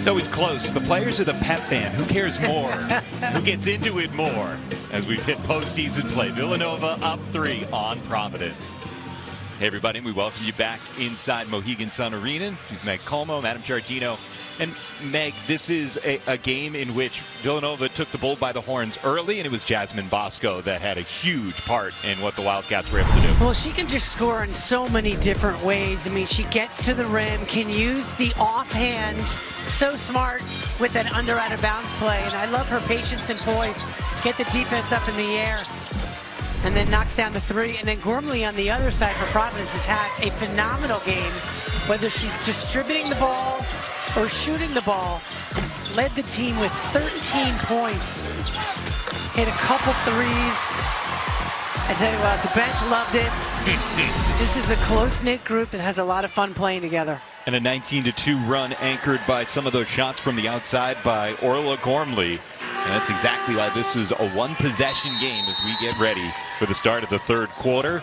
always close. The players are the pep band. Who cares more? Who gets into it more? As we hit postseason play. Villanova up 3 on Providence. Hey everybody, we welcome you back inside Mohegan Sun Arena. Meg Como, Madam Giardino. And Meg, this is a game in which Villanova took the bull by the horns early, and it was Jasmine Bosco that had a huge part in what the Wildcats were able to do. Well, she can just score in so many different ways. I mean, she gets to the rim, can use the offhand, so smart with that under out of bounds play. And I love her patience and poise. Get the defense up in the air. And then knocks down the 3. And then Gormley on the other side for Providence has had a phenomenal game, whether she's distributing the ball or shooting the ball. Led the team with 13 points. Hit a couple threes. I tell you what, the bench loved it. This is a close-knit group that has a lot of fun playing together. And a 19-2 run anchored by some of those shots from the outside by Orla Gormley. And that's exactly why this is a one-possession game as we get ready for the start of the third quarter.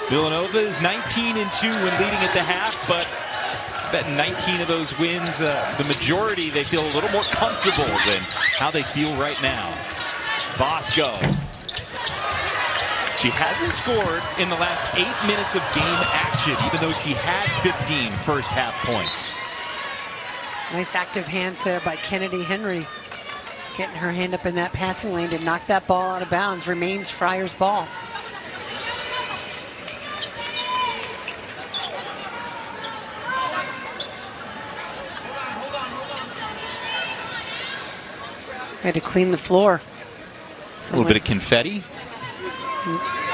Villanova is 19-2 when leading at the half, but I bet 19 of those wins, the majority, they feel a little more comfortable than how they feel right now. Bosco. She hasn't scored in the last 8 minutes of game action, even though she had 15 first half points. Nice active hands there by Kennedy Henry. Getting her hand up in that passing lane to knock that ball out of bounds. Remains Fryer's ball. Had to clean the floor. A little bit of confetti.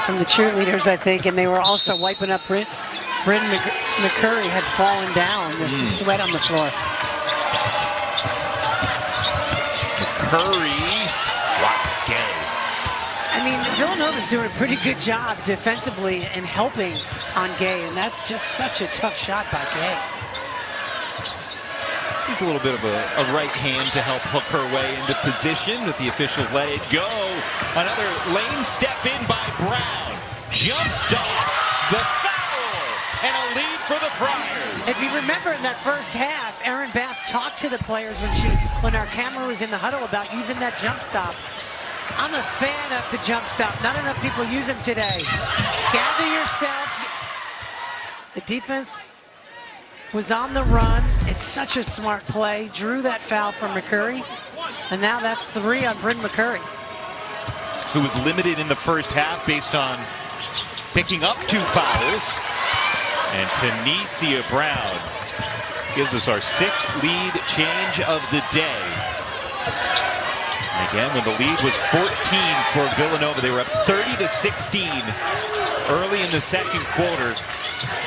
From the cheerleaders, I think, and they were also wiping up Bryn McCurry had fallen down. There's some sweat on the floor. Curry, wow, Gay. I mean, Villanova's doing a pretty good job defensively and helping on Gay, and that's just such a tough shot by Gay. A little bit of a right hand to help hook her way into position with the officials let it go. Another lane step in by Brown. Jump stop, the foul, and a lead for the Friars. If you remember in that first half, Erin Bath talked to the players when our camera was in the huddle about using that jump stop. I'm a fan of the jump stop. Not enough people use them today. Gather yourself. The defense was on the run. It's such a smart play. Drew that foul from McCurry. And now that's 3 on Bryn McCurry. Who was limited in the first half based on picking up 2 fouls. And Tanisha Brown gives us our 6th lead change of the day. And again, when the lead was 14 for Villanova, they were up 30-16 early in the second quarter.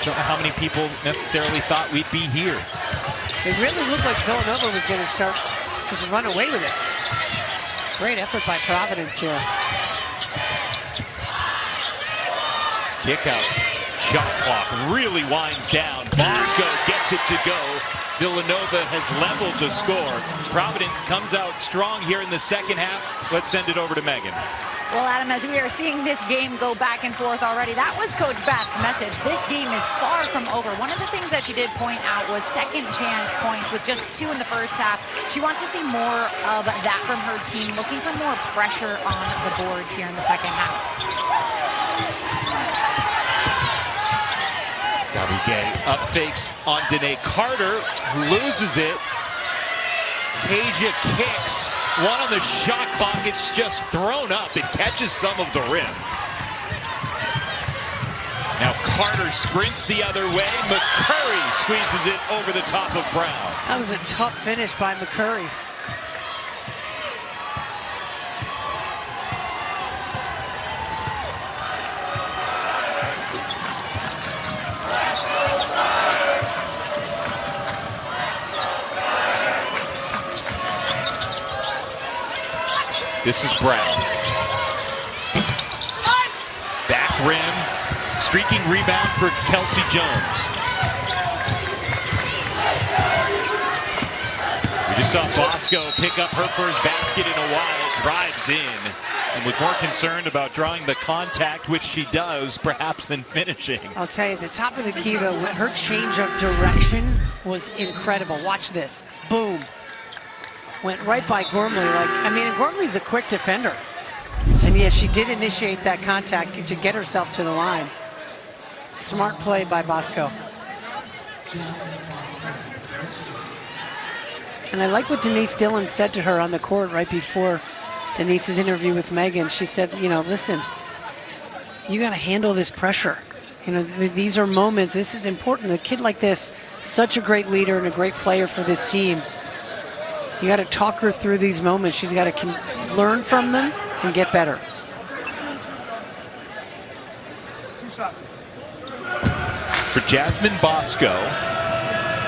Don't know how many people necessarily thought we'd be here. It really looked like Villanova was going to start just run away with it. Great effort by Providence here. Kick out. Shot clock really winds down. Bosco gets it to go. Villanova has leveled the score. Providence comes out strong here in the second half. Let's send it over to Megan. Well, Adam, as we are seeing this game go back and forth already, that was Coach Bath's message. This game is far from over. One of the things that she did point out was second chance points with just 2 in the first half. She wants to see more of that from her team, looking for more pressure on the boards here in the second half. Gay up fakes on Danae Carter, who loses it. Kasia kicks. One on the shot clock. It's just thrown up. It catches some of the rim. Now Carter sprints the other way. McCurry squeezes it over the top of Brown. That was a tough finish by McCurry. This is Brown. Back rim. Streaking rebound for Kelsey Jones. We just saw Bosco pick up her first basket in a while. Drives in. And was more concerned about drawing the contact, which she does, perhaps, than finishing. I'll tell you, the top of the key, though, her change of direction was incredible. Watch this. Boom. went right by Gormley. And Gormley's a quick defender. And yes, she did initiate that contact to get herself to the line. Smart play by Bosco. And I like what Denise Dillon said to her on the court right before Denise's interview with Megan. She said, listen, you got to handle this pressure. These are moments. This is important. A kid like this, such a great leader and a great player for this team. You got to talk her through these moments. She's got to learn from them and get better. For Jasmine Bosco,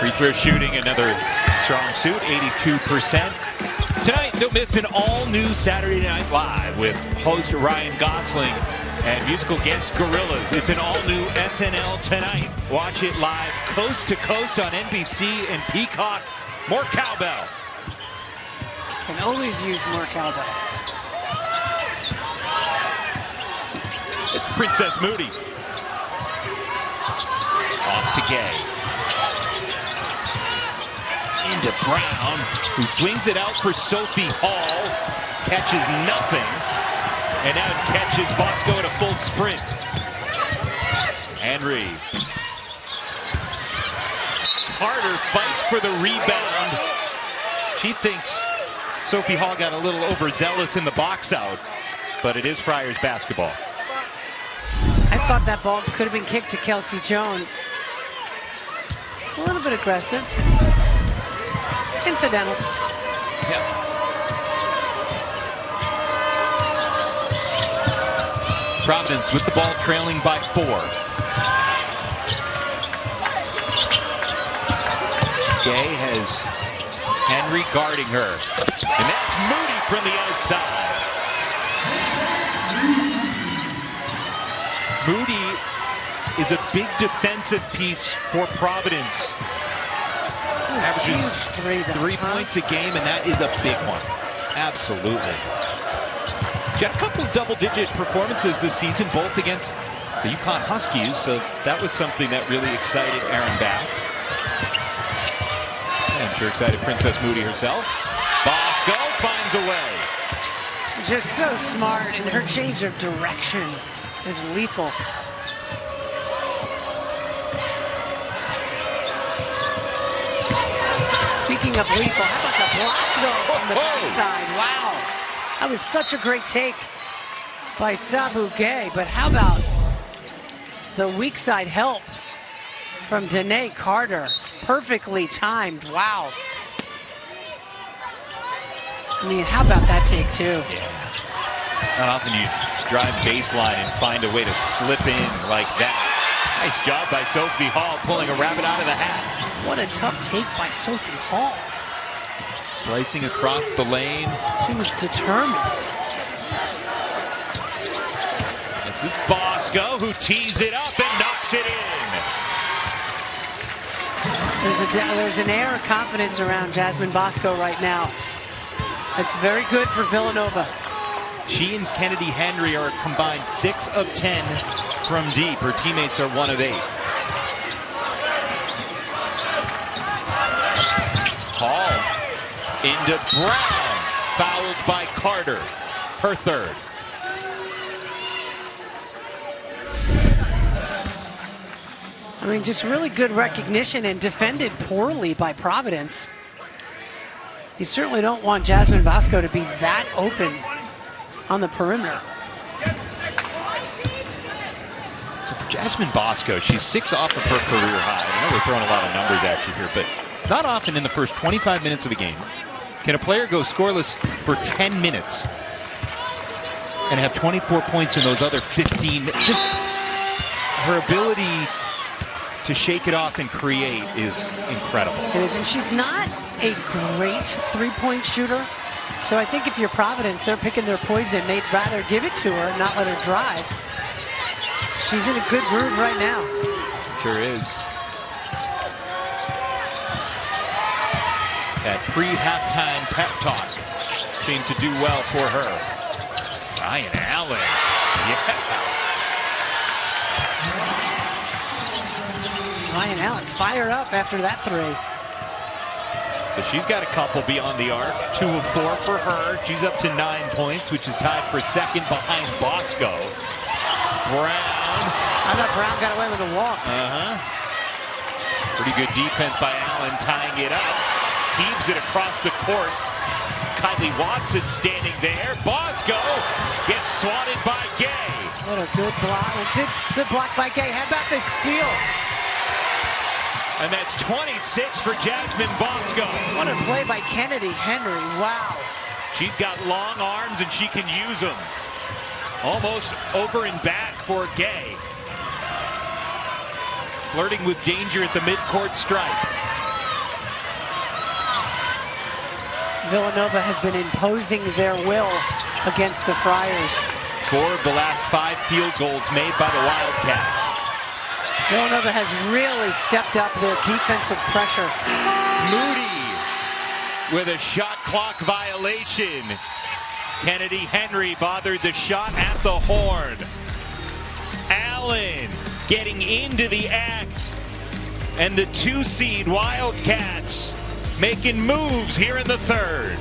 free throw shooting, another strong suit, 82%. Tonight, don't miss an all-new Saturday Night Live with host Ryan Gosling and musical guest Gorillaz. It's an all-new SNL tonight. Watch it live, coast to coast on NBC and Peacock. More cowbell. Can always use more cowbell. It's Princess Moody. Off to Gay. Into Brown, who swings it out for Sophie Hall. Catches nothing. And now catches Bosco at a full sprint. Henry. Carter fights for the rebound. She thinks Sophie Hall got a little overzealous in the box out, but it is Friars basketball. I thought that ball could have been kicked to Kelsey Jones. A little bit aggressive. Incidental. Yep. Providence with the ball trailing by 4. Gay has Henry guarding her. And that's Moody from the outside. Moody is a big defensive piece for Providence. Averages 3 points a game, and that is a big one. Absolutely. She had a couple of double-digit performances this season, both against the UConn Huskies, so that was something that really excited Erin Bath. And I'm sure excited Princess Moody herself. Bosco finds a way. Just so smart, and her change of direction is lethal. Speaking of lethal, how about the block though from the backside? Wow. That was such a great take by Sabu Gay, but how about the weak side help from Danae Carter? Perfectly timed. Wow. I mean, how about that take too? Yeah. Not often you drive baseline and find a way to slip in like that. Nice job by Sophie Hall pulling a rabbit out of the hat. What a tough take by Sophie Hall. Slicing across the lane. She was determined. This is Bosco who tees it up and knocks it in. There's an air of confidence around Jasmine Bosco right now. That's very good for Villanova. She and Kennedy Henry are combined 6 of 10 from deep. Her teammates are 1 of 8. Hall into Brown. Fouled by Carter. Her third. I mean, just really good recognition and defended poorly by Providence. You certainly don't want Jasmine Bosco to be that open on the perimeter. So for Jasmine Bosco, she's 6 off of her career high. I know we're throwing a lot of numbers at you here, but not often in the first 25 minutes of a game can a player go scoreless for 10 minutes and have 24 points in those other 15. Just her ability to shake it off and create is incredible. It is, and she's not a great three-point shooter. So I think if you're Providence, they're picking their poison. They'd rather give it to her and not let her drive. She's in a good groove right now. Sure is. That pre-halftime pep talk seemed to do well for her. Ryan Allen. Yeah. Ryan Allen fired up after that three. But she's got a couple beyond the arc. 2 of 4 for her. She's up to 9 points, which is tied for second behind Bosco. Brown. I thought Brown got away with a walk. Pretty good defense by Allen, tying it up. Heaves it across the court. Kylie Watson standing there. Bosco gets swatted by Gay. What a good block. Good block by Gay. How about this steal? And that's 26 for Jasmine Bosco. What a play by Kennedy Henry. Wow. She's got long arms and she can use them. Almost over and back for Gay. Flirting with danger at the midcourt stripe. Villanova has been imposing their will against the Friars. 4 of the last 5 field goals made by the Wildcats. Villanova has really stepped up their defensive pressure. Moody with a shot clock violation. Kennedy Henry bothered the shot at the horn. Allen getting into the act. And the 2 seed Wildcats making moves here in the third.